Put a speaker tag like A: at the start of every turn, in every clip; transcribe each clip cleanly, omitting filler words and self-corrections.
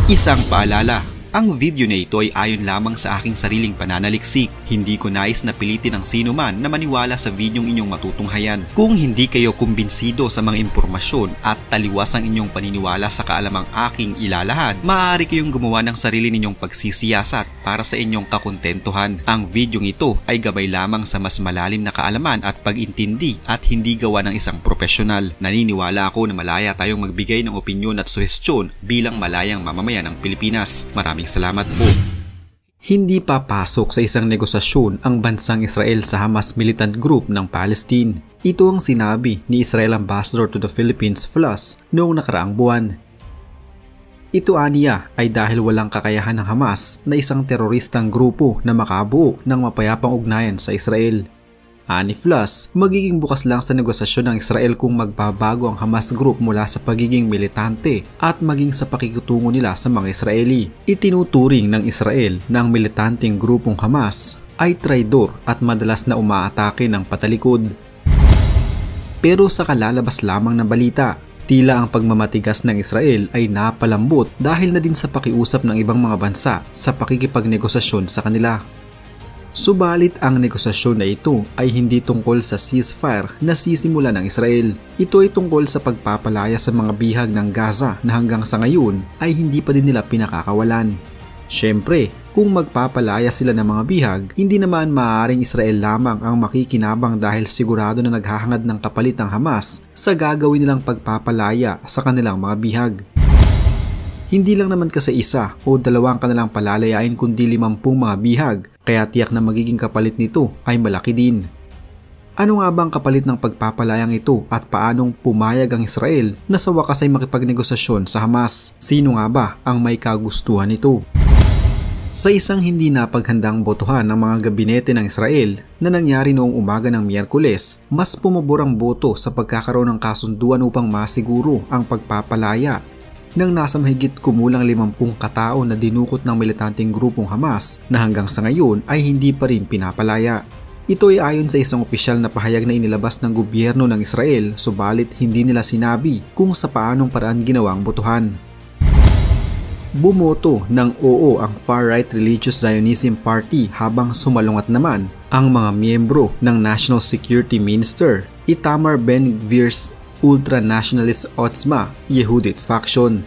A: Isang paalala, ang video na ito ay ayon lamang sa aking sariling pananaliksik. Hindi ko nais na pilitin ang sino man na maniwala sa videong inyong matutunghayan. Kung hindi kayo kumbinsido sa mga impormasyon at taliwas ang inyong paniniwala sa kaalamang aking ilalahad, maaari kayong gumawa ng sarili ninyong pagsisiyasat para sa inyong kakontentuhan. Ang videong ito ay gabay lamang sa mas malalim na kaalaman at pag-intindi at hindi gawa ng isang profesional. Naniniwala ako na malaya tayong magbigay ng opinyon at suhestyon bilang malayang mamamayan ng Pilipinas. Maraming salamat po. Hindi papasok sa isang negosasyon ang bansang Israel sa Hamas militant group ng Palestine. Ito ang sinabi ni Israel Ambassador to the Philippines FLUS noong nakaraang buwan. Ito aniya ay dahil walang kakayahan ng Hamas na isang teroristang grupo na makabuo ng mapayapang ugnayan sa Israel. Ani FLUS, magiging bukas lang sa negosasyon ng Israel kung magbabago ang Hamas group mula sa pagiging militante at maging sa pakikitungo nila sa mga Israeli. Itinuturing ng Israel na ang militanteng grupong Hamas ay traidor at madalas na umaatake ng patalikod. Pero sa kalalabas lamang na balita, tila ang pagmamatigas ng Israel ay napalambot dahil na din sa pakiusap ng ibang mga bansa sa pakikipagnegosasyon sa kanila. Subalit ang negosasyon na ito ay hindi tungkol sa ceasefire na sisimula ng Israel. Ito ay tungkol sa pagpapalaya sa mga bihag ng Gaza na hanggang sa ngayon ay hindi pa din nila pinakakawalan. Siyempre, kung magpapalaya sila ng mga bihag, hindi naman maaaring Israel lamang ang makikinabang dahil sigurado na naghahangad ng kapalit ng Hamas sa gagawin nilang pagpapalaya sa kanilang mga bihag. Hindi lang naman kasi isa o dalawang kanilang palalayain kundi 50 mga bihag, kaya tiyak na magiging kapalit nito ay malaki din. Ano nga ba ang kapalit ng pagpapalayang ito at paanong pumayag ang Israel na sa wakas ay makipagnegosasyon sa Hamas? Sino nga ba ang may kagustuhan nito? Sa isang hindi napaghandang botohan ng mga gabinete ng Israel na nangyari noong umaga ng Miyerkules, mas pumabor ang boto sa pagkakaroon ng kasunduan upang masiguro ang pagpapalaya nang nasa mahigit kumulang 50 katao na dinukot ng militanteng grupong Hamas na hanggang sa ngayon ay hindi pa rin pinapalaya. Ito ay ayon sa isang opisyal na pahayag na inilabas ng gobyerno ng Israel, subalit hindi nila sinabi kung sa paanong paraan ginawang botohan. Bumoto ng oo ang far-right Religious Zionism Party habang sumalungat naman ang mga miyembro ng National Security Minister Itamar Ben-Gvir's ultra-nationalist Otzma Yehudit faction.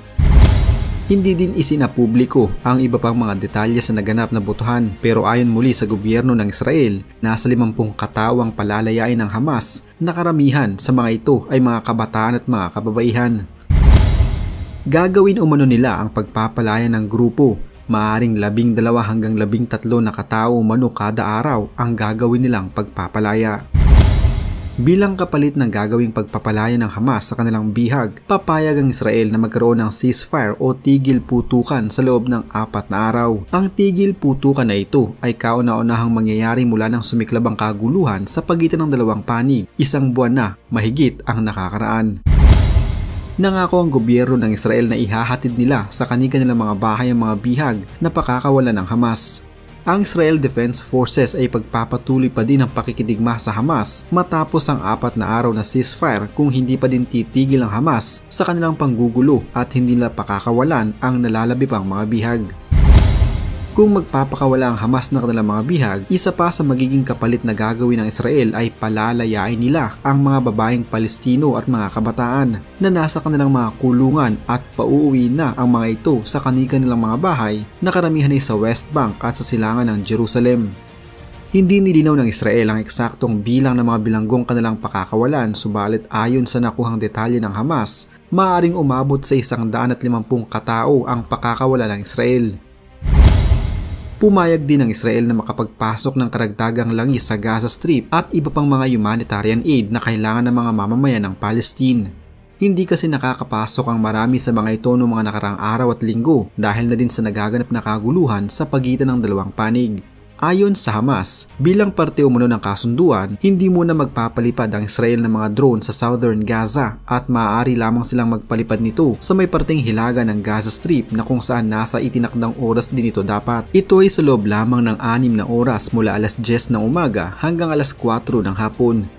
A: Hindi din isinapubliko ang iba pang mga detalye sa naganap na botohan, pero ayon muli sa gobyerno ng Israel, nasa 50 katawang palalayain ng Hamas na karamihan sa mga ito ay mga kabataan at mga kababaihan. Gagawin umano nila ang pagpapalaya ng grupo. Maaring 12 hanggang 13 na katao umano kada araw ang gagawin nilang pagpapalaya. Bilang kapalit ng gagawing pagpapalaya ng Hamas sa kanilang bihag, papayag ang Israel na magkaroon ng ceasefire o tigil putukan sa loob ng 4 na araw. Ang tigil putukan na ito ay kauna-unahang mangyayari mula ng sumiklab ang kaguluhan sa pagitan ng dalawang panig, 1 buwan na mahigit ang nakakaraan. Nangako ang gobyerno ng Israel na ihahatid nila sa kanilang mga bahay ang mga bihag na pakakawalan ng Hamas. Ang Israel Defense Forces ay pagpapatuloy pa din ang pakikidigma sa Hamas matapos ang 4 na araw na ceasefire kung hindi pa din titigil ang Hamas sa kanilang panggugulo at hindi nila pakakawalan ang nalalabi pang mga bihag. Kung magpapakawala ang Hamas ng kanilang mga bihag, isa pa sa magiging kapalit na gagawin ng Israel ay palalayain nila ang mga babaeng Palestino at mga kabataan na nasa kanilang mga kulungan at pauuwi na ang mga ito sa kanilang mga bahay na karamihan ay sa West Bank at sa silangan ng Jerusalem. Hindi nilinaw ng Israel ang eksaktong bilang ng mga bilanggong kanilang pakakawalan, subalit ayon sa nakuhang detalye ng Hamas, maaaring umabot sa 150 katao ang pakakawala ng Israel. Pumayag din ng Israel na makapagpasok ng karagdagang langis sa Gaza Strip at iba pang mga humanitarian aid na kailangan ng mga mamamayan ng Palestine. Hindi kasi nakakapasok ang marami sa mga ito noong mga nakaraang araw at linggo dahil na din sa nagaganap na kaguluhan sa pagitan ng dalawang panig. Ayon sa Hamas, bilang parte umano ng kasunduan, hindi muna magpapalipad ang Israel ng mga drone sa southern Gaza at maaari lamang silang magpalipad nito sa may parteng hilaga ng Gaza Strip na kung saan nasa itinakdang oras din ito dapat. Ito ay sa loob lamang ng 6 na oras mula alas 10 ng umaga hanggang alas 4 ng hapon.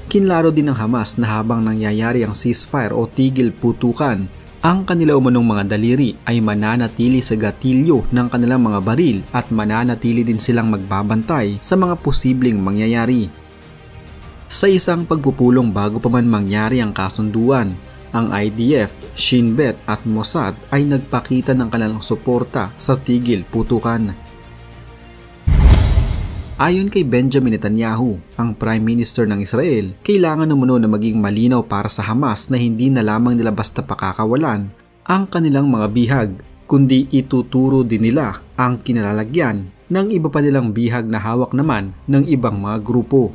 A: Kinlaro din ng Hamas na habang nangyayari ang ceasefire o tigil putukan, Ang kanila umanong mga daliri ay mananatili sa gatilyo ng kanilang mga baril at mananatili din silang magbabantay sa mga posibleng mangyayari. Sa isang pagpupulong bago pa man mangyari ang kasunduan, ang IDF, Shin Bet at Mossad ay nagpakita ng kanilang suporta sa tigil putukan. Ayon kay Benjamin Netanyahu, ang Prime Minister ng Israel, kailangan umano na maging malinaw para sa Hamas na hindi na lamang nila basta pakakawalan ang kanilang mga bihag, kundi ituturo din nila ang kinalalagyan ng iba pa nilang bihag na hawak naman ng ibang mga grupo.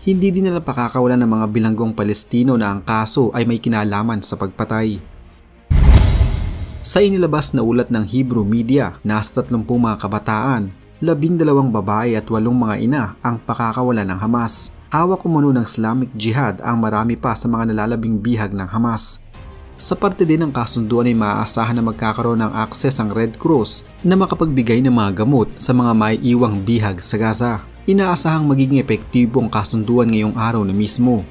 A: Hindi din nila pakakawalan ng mga bilanggong Palestino na ang kaso ay may kinalaman sa pagpatay. Sa inilabas na ulat ng Hebrew media, nasa 30 mga kabataan, 12 babae at 8 mga ina ang pakakawalan ng Hamas. Hawak umano ng Islamic Jihad ang marami pa sa mga nalalabing bihag ng Hamas. Sa parte din ng kasunduan ay maaasahan na magkakaroon ng akses ang Red Cross na makapagbigay ng mga gamot sa mga maiiwang bihag sa Gaza. Inaasahang magiging epektibo ang kasunduan ngayong araw na mismo.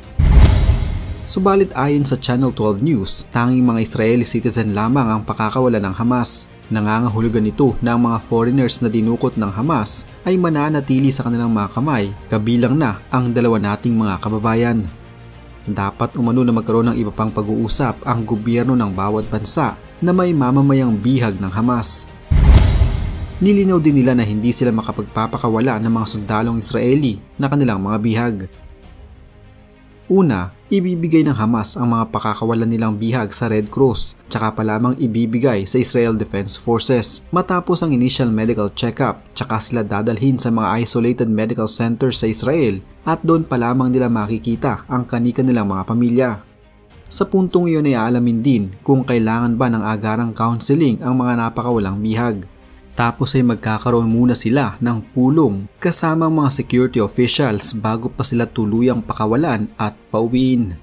A: Subalit ayon sa Channel 12 News, tanging mga Israeli citizen lamang ang pakakawalan ng Hamas. Nangangahulugan ito na ang mga foreigners na dinukot ng Hamas ay mananatili sa kanilang mga kamay, kabilang na ang dalawa nating mga kababayan. Dapat umano na magkaroon ng iba pang pag-uusap ang gobyerno ng bawat bansa na may mamamayang bihag ng Hamas. Nilinaw din nila na hindi sila makapagpapakawala ng mga sundalong Israeli na kanilang mga bihag. Una, ibibigay ng Hamas ang mga pakakawalan nilang bihag sa Red Cross, tsaka pa lamang ibibigay sa Israel Defense Forces matapos ang initial medical check-up, tsaka sila dadalhin sa mga isolated medical centers sa Israel at doon pa lamang nila makikita ang kani-kanilang mga pamilya. Sa puntong iyon ay aalamin din kung kailangan ba ng agarang counseling ang mga napakawalang bihag. Tapos ay magkakaroon muna sila ng pulong kasama ang mga security officials bago pa sila tuluyang pakawalan at pauwiin.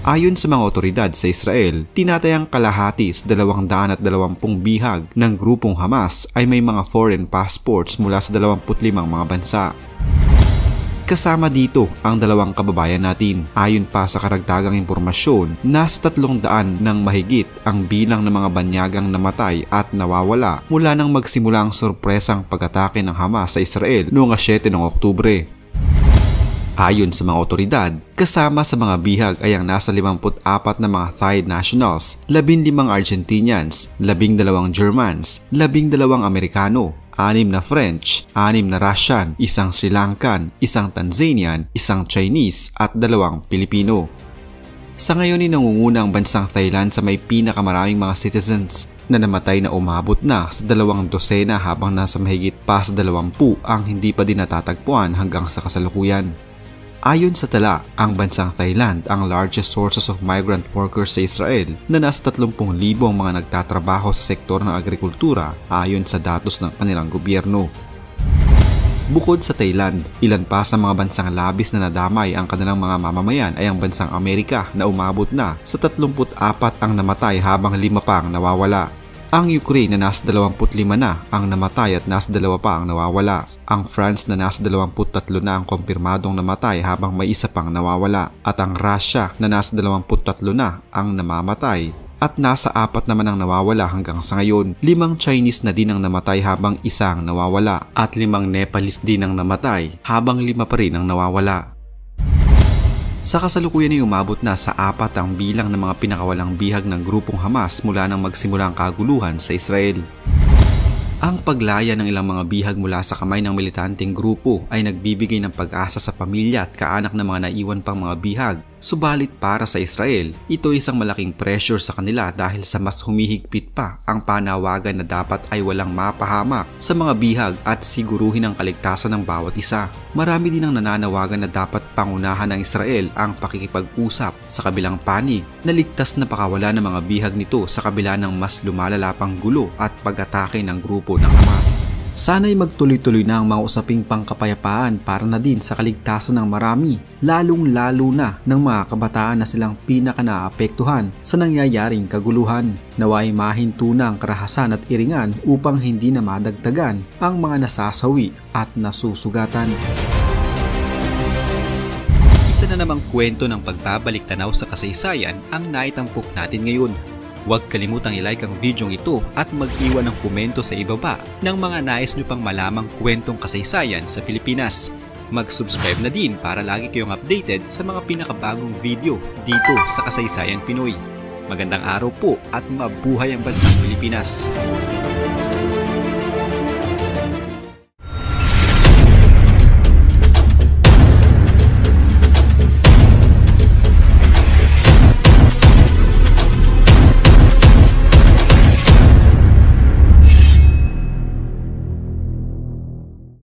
A: Ayon sa mga otoridad sa Israel, tinatayang kalahati sa 220 bihag ng grupong Hamas ay may mga foreign passports mula sa 25 mga bansa. Kasama dito ang 2 kababayan natin. Ayon pa sa karagdagang impormasyon, nasa 300 ng mahigit ang bilang ng mga banyagang namatay at nawawala mula nang magsimula ang sorpresang pag-atake ng Hamas sa Israel noong 7 ng Oktubre. Ayon sa mga otoridad, kasama sa mga bihag ay ang nasa 54 na mga Thai nationals, 15 Argentinians, 12 Germans, 12 Amerikano, 6 na French, 6 na Russian, 1 Sri Lankan, 1 Tanzanian, 1 Chinese at 2 Pilipino. Sa ngayon ay nangunguna ang bansang Thailand sa may pinakamaraming mga citizens na namatay na umabot na sa 2 dosena habang nasa mahigit pa sa 20 ang hindi pa din natatagpuan hanggang sa kasalukuyan. Ayon sa tala, ang bansang Thailand ang largest sources of migrant workers sa Israel na nasa 30,000 ang mga nagtatrabaho sa sektor ng agrikultura ayon sa datos ng kanilang gobyerno. Bukod sa Thailand, ilan pa sa mga bansang labis na nadamay ang kanilang mga mamamayan ay ang bansang Amerika na umabot na sa 34 ang namatay habang 5 pa ang nawawala. Ang Ukraine na nasa 25 na ang namatay at nasa 2 pa ang nawawala. Ang France na nasa 23 na ang kumpirmadong namatay habang may 1 pang nawawala. At ang Russia na nasa 23 na ang namamatay at nasa 4 naman ang nawawala hanggang sa ngayon. 5 Chinese na din ang namatay habang 1 ang nawawala at 5 Nepalese din ang namatay habang 5 pa rin ang nawawala. Sa kasalukuyan ay umabot na sa 4 ang bilang ng mga pinakawalang bihag ng grupong Hamas mula nang magsimula ang kaguluhan sa Israel. Ang paglaya ng ilang mga bihag mula sa kamay ng militanteng grupo ay nagbibigay ng pag-asa sa pamilya at kaanak ng mga naiwan pang mga bihag. Subalit para sa Israel, ito ay isang malaking pressure sa kanila dahil sa mas humihigpit pa ang panawagan na dapat ay walang mapahamak sa mga bihag at siguruhin ang kaligtasan ng bawat isa. Marami din ang nananawagan na dapat pangunahan ng Israel ang pakikipag-usap sa kabilang panig na ligtas na pakawala ng mga bihag nito sa kabila ng mas lumalala pang gulo at pag-atake ng grupo ng Hamas. Sana'y magtuloy-tuloy na ang mga usaping pangkapayapaan para na din sa kaligtasan ng marami, lalong-lalo na ng mga kabataan na silang pinaka-naapektuhan sa nangyayaring kaguluhan. Naway mahinto na ang karahasan at iringan upang hindi na madagdagan ang mga nasasawi at nasusugatan. Isa na namang kwento ng pagbabalik tanaw sa kasaysayan ang naitampok natin ngayon. Huwag kalimutang i-like ang video ito at mag-iwan ng komento sa ibaba ng mga nais nyo pang malamang kwentong kasaysayan sa Pilipinas. Mag-subscribe na din para lagi kayong updated sa mga pinakabagong video dito sa Kasaysayan Pinoy. Magandang araw po at mabuhay ang bansang Pilipinas!